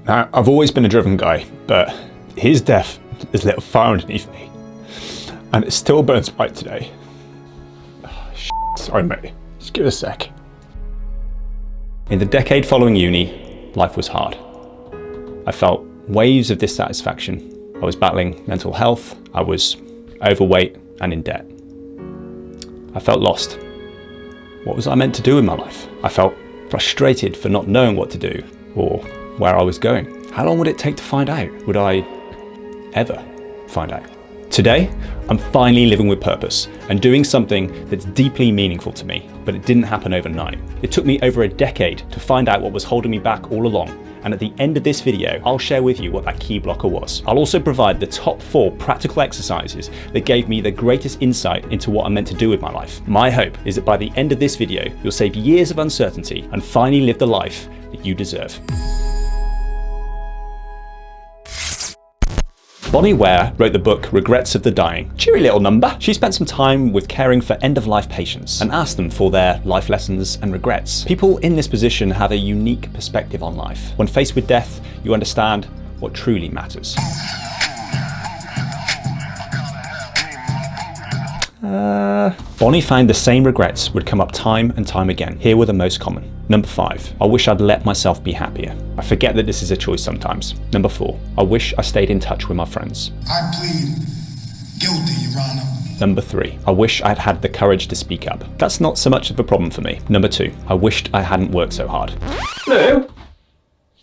Now, I've always been a driven guy, but his death has lit a fire underneath me, and it still burns bright today. Oh, sorry, mate. Just give it a sec. In the decade following uni, life was hard. I felt waves of dissatisfaction. I was battling mental health. I was overweight and in debt. I felt lost. What was I meant to do in my life? I felt frustrated for not knowing what to do or where I was going. How long would it take to find out? Would I ever find out? Today, I'm finally living with purpose and doing something that's deeply meaningful to me, but it didn't happen overnight. It took me over a decade to find out what was holding me back all along. And at the end of this video, I'll share with you what that key blocker was. I'll also provide the top 4 practical exercises that gave me the greatest insight into what I'm meant to do with my life. My hope is that by the end of this video, you'll save years of uncertainty and finally live the life that you deserve. Bonnie Ware wrote the book Regrets of the Dying. Cheery little number. She spent some time with caring for end-of-life patients and asked them for their life lessons and regrets. People in this position have a unique perspective on life. When faced with death, you understand what truly matters. Bonnie found the same regrets would come up time and time again. Here were the most common. Number 5, I wish I'd let myself be happier. I forget that this is a choice sometimes. Number 4, I wish I stayed in touch with my friends. I plead guilty, Your Honor. Number 3, I wish I'd had the courage to speak up. That's not so much of a problem for me. Number 2, I wished I hadn't worked so hard. Lou,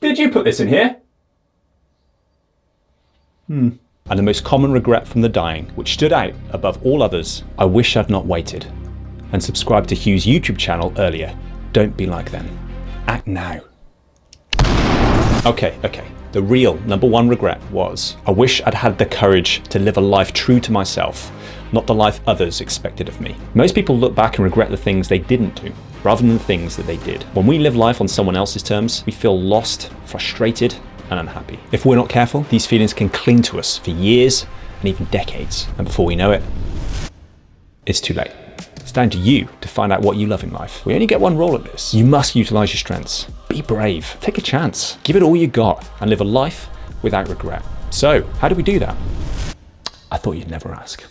did you put this in here? And the most common regret from the dying, which stood out above all others, I wish I'd not waited and subscribed to Hugh's YouTube channel earlier. Don't be like them. Act now. Okay. The real number 1 regret was, I wish I'd had the courage to live a life true to myself, not the life others expected of me. Most people look back and regret the things they didn't do, rather than the things that they did. When we live life on someone else's terms, we feel lost, frustrated, and unhappy. If we're not careful, these feelings can cling to us for years and even decades. And before we know it, it's too late. It's down to you to find out what you love in life. We only get one roll at this. You must utilize your strengths. Be brave. Take a chance. Give it all you got and live a life without regret. So, how do we do that? I thought you'd never ask.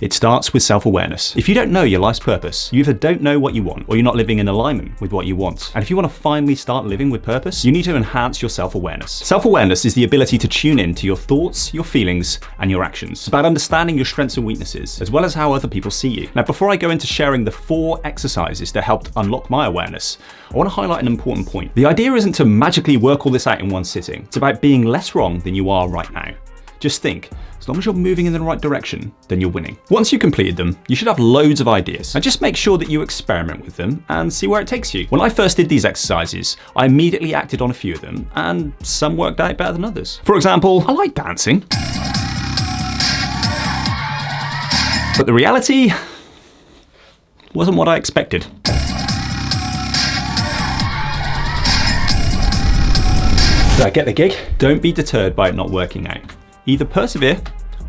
It starts with self-awareness. If you don't know your life's purpose, you either don't know what you want or you're not living in alignment with what you want. And if you want to finally start living with purpose, you need to enhance your self-awareness. Self-awareness is the ability to tune in to your thoughts, your feelings, and your actions. It's about understanding your strengths and weaknesses, as well as how other people see you. Now, before I go into sharing the 4 exercises that helped unlock my awareness, I want to highlight an important point. The idea isn't to magically work all this out in one sitting. It's about being less wrong than you are right now. Just think, as long as you're moving in the right direction, then you're winning. Once you've completed them, you should have loads of ideas. And just make sure that you experiment with them and see where it takes you. When I first did these exercises, I immediately acted on a few of them, and some worked out better than others. For example, I like dancing. But the reality wasn't what I expected. Did I get the gig? Don't be deterred by it not working out. Either persevere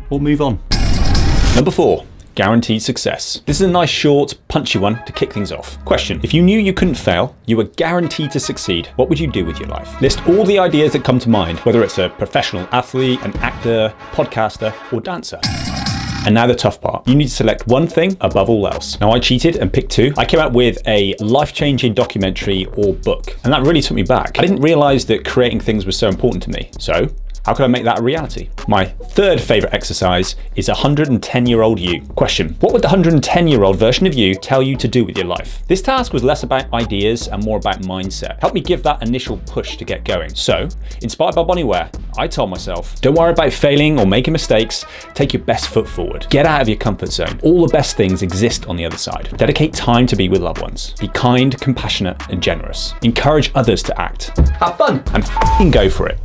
or move on. Number 4, guaranteed success. This is a nice short, punchy one to kick things off. Question, if you knew you couldn't fail, you were guaranteed to succeed, what would you do with your life? List all the ideas that come to mind, whether it's a professional athlete, an actor, podcaster, or dancer. And now the tough part. You need to select one thing above all else. Now I cheated and picked 2. I came out with a life-changing documentary or book, and that really took me back. I didn't realize that creating things was so important to me. So, how could I make that a reality? My 3rd favorite exercise is 110-year-old you. Question, what would the 110-year-old version of you tell you to do with your life? This task was less about ideas and more about mindset. Help me give that initial push to get going. So, inspired by Bonnie Ware, I told myself, don't worry about failing or making mistakes, take your best foot forward. Get out of your comfort zone. All the best things exist on the other side. Dedicate time to be with loved ones. Be kind, compassionate, and generous. Encourage others to act. Have fun and f***ing go for it.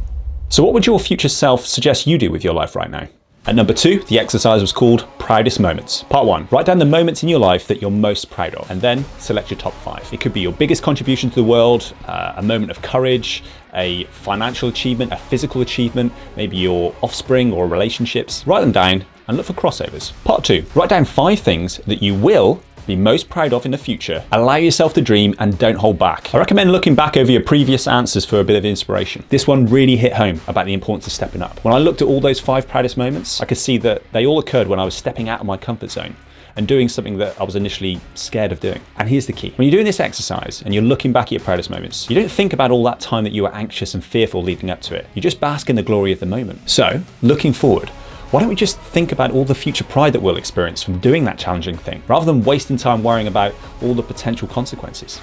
So what would your future self suggest you do with your life right now? At number 2, the exercise was called Proudest Moments. Part 1, write down the moments in your life that you're most proud of, and then select your top 5. It could be your biggest contribution to the world, a moment of courage, a financial achievement, a physical achievement, maybe your offspring or relationships. Write them down and look for crossovers. Part 2, write down 5 things that you will be most proud of in the future. Allow yourself to dream and don't hold back. I recommend looking back over your previous answers for a bit of inspiration. This one really hit home about the importance of stepping up. When I looked at all those 5 proudest moments, I could see that they all occurred when I was stepping out of my comfort zone and doing something that I was initially scared of doing. And here's the key. When you're doing this exercise and you're looking back at your proudest moments, you don't think about all that time that you were anxious and fearful leading up to it. You just bask in the glory of the moment. So, looking forward, why don't we just think about all the future pride that we'll experience from doing that challenging thing, rather than wasting time worrying about all the potential consequences?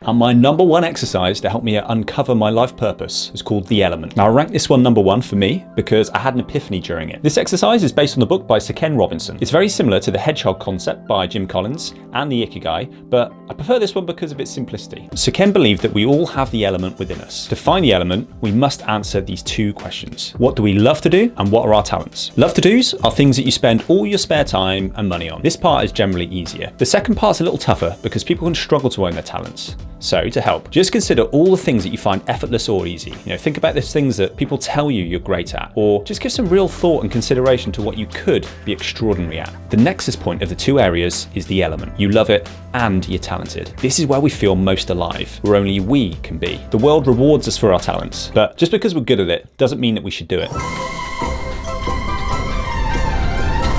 And my number 1 exercise to help me uncover my life purpose is called The Element. Now I ranked this one number 1 for me because I had an epiphany during it. This exercise is based on the book by Sir Ken Robinson. It's very similar to the hedgehog concept by Jim Collins and the Ikigai, but I prefer this one because of its simplicity. Sir Ken believed that we all have the element within us. To find the element, we must answer these 2 questions. What do we love to do and what are our talents? Love to do's are things that you spend all your spare time and money on. This part is generally easier. The second part's a little tougher because people can struggle to own their talents. So to help, just consider all the things that you find effortless or easy. Think about those things that people tell you you're great at, or just give some real thought and consideration to what you could be extraordinary at. The nexus point of the 2 areas is the element. You love it and you're talented. This is where we feel most alive, where only we can be. The world rewards us for our talents, but just because we're good at it doesn't mean that we should do it.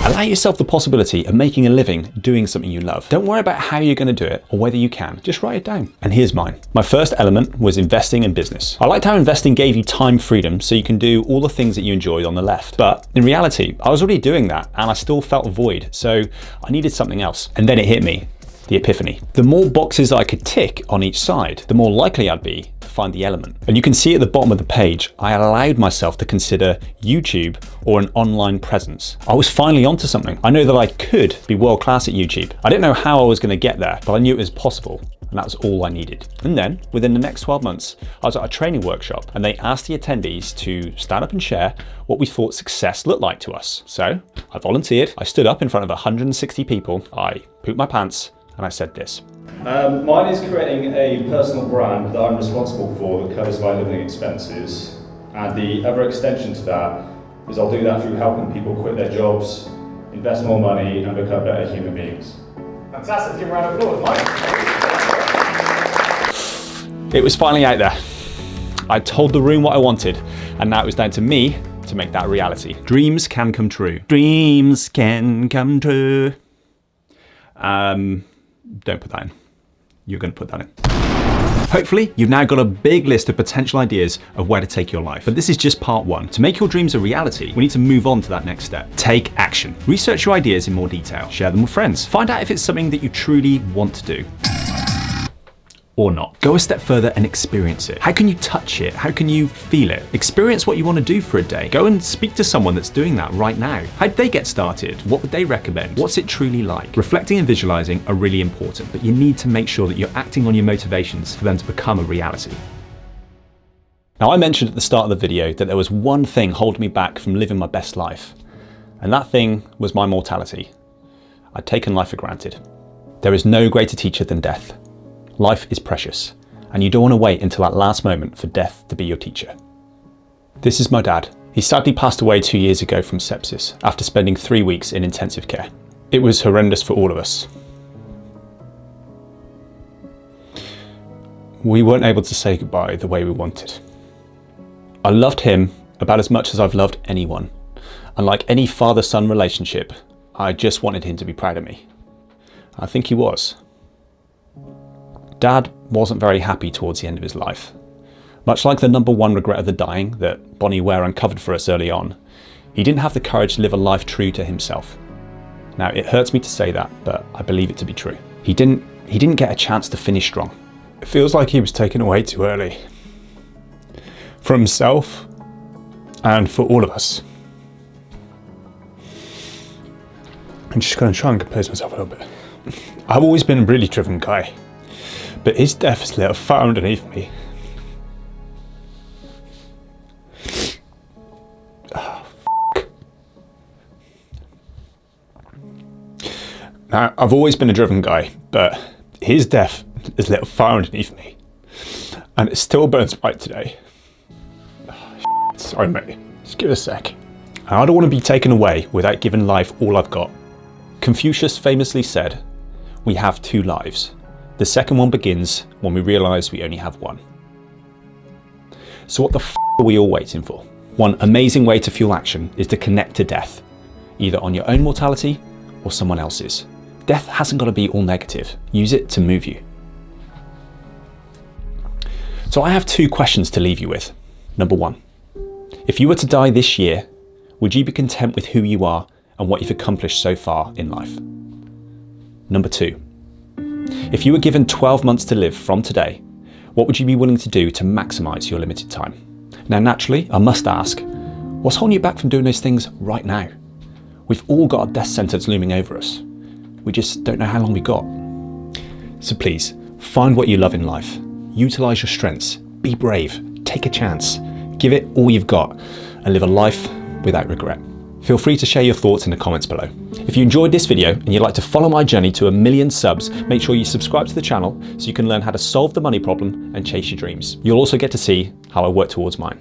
Allow yourself the possibility of making a living doing something you love. Don't worry about how you're going to do it or whether you can. Just write it down. And here's mine. My first element was investing in business. I liked how investing gave you time freedom so you can do all the things that you enjoyed on the left. But in reality, I was already doing that and I still felt a void. So I needed something else. And then it hit me. The epiphany. The more boxes I could tick on each side, the more likely I'd be to find the element. And you can see at the bottom of the page, I allowed myself to consider YouTube or an online presence. I was finally onto something. I know that I could be world class at YouTube. I didn't know how I was going to get there, but I knew it was possible. And that was all I needed. And then within the next 12 months, I was at a training workshop and they asked the attendees to stand up and share what we thought success looked like to us. So I volunteered. I stood up in front of 160 people. I pooped my pants. And I said this. Mine is creating a personal brand that I'm responsible for that covers my living expenses. And the other extension to that is I'll do that through helping people quit their jobs, invest more money, and become better human beings. Fantastic, give a round of applause, Mike. It was finally out there. I told the room what I wanted, and now it was down to me to make that reality. Dreams can come true. Dreams can come true. Don't put that in. You're going to put that in. Hopefully, you've now got a big list of potential ideas of where to take your life. But this is just part 1. To make your dreams a reality, we need to move on to that next step. Take action. Research your ideas in more detail. Share them with friends. Find out if it's something that you truly want to do. Or not. Go a step further and experience it. How can you touch it? How can you feel it? Experience what you want to do for a day. Go and speak to someone that's doing that right now. How'd they get started? What would they recommend? What's it truly like? Reflecting and visualizing are really important, but you need to make sure that you're acting on your motivations for them to become a reality. Now, I mentioned at the start of the video that there was one thing holding me back from living my best life, and that thing was my mortality. I'd taken life for granted. There is no greater teacher than death. Life is precious, and you don't want to wait until that last moment for death to be your teacher. This is my dad. He sadly passed away 2 years ago from sepsis after spending 3 weeks in intensive care. It was horrendous for all of us. We weren't able to say goodbye the way we wanted. I loved him about as much as I've loved anyone, and like any father-son relationship, I just wanted him to be proud of me. I think he was. Dad wasn't very happy towards the end of his life. Much like the number 1 regret of the dying that Bonnie Ware uncovered for us early on, he didn't have the courage to live a life true to himself. Now, it hurts me to say that, but I believe it to be true. He didn't get a chance to finish strong. It feels like he was taken away too early. For himself, and for all of us. I'm just going to try and compose myself a little bit. I've always been a really driven guy. But his death has lit a fire underneath me. Oh, now, I've always been a driven guy, but his death has lit a fire underneath me. And it still burns bright today. Oh, sorry, mate. Just give it a sec. I don't want to be taken away without giving life all I've got. Confucius famously said, "We have two lives. The second one begins when we realise we only have one." So what the f are we all waiting for? One amazing way to fuel action is to connect to death, either on your own mortality or someone else's. Death hasn't got to be all negative. Use it to move you. So I have two questions to leave you with. Number one, if you were to die this year, would you be content with who you are and what you've accomplished so far in life? Number two, if you were given 12 months to live from today, what would you be willing to do to maximise your limited time? Now, naturally, I must ask, what's holding you back from doing those things right now? We've all got a death sentence looming over us. We just don't know how long we've got. So please, find what you love in life. Utilise your strengths. Be brave. Take a chance. Give it all you've got and live a life without regret. Feel free to share your thoughts in the comments below. If you enjoyed this video and you'd like to follow my journey to 1 million subs, make sure you subscribe to the channel so you can learn how to solve the money problem and chase your dreams. You'll also get to see how I work towards mine.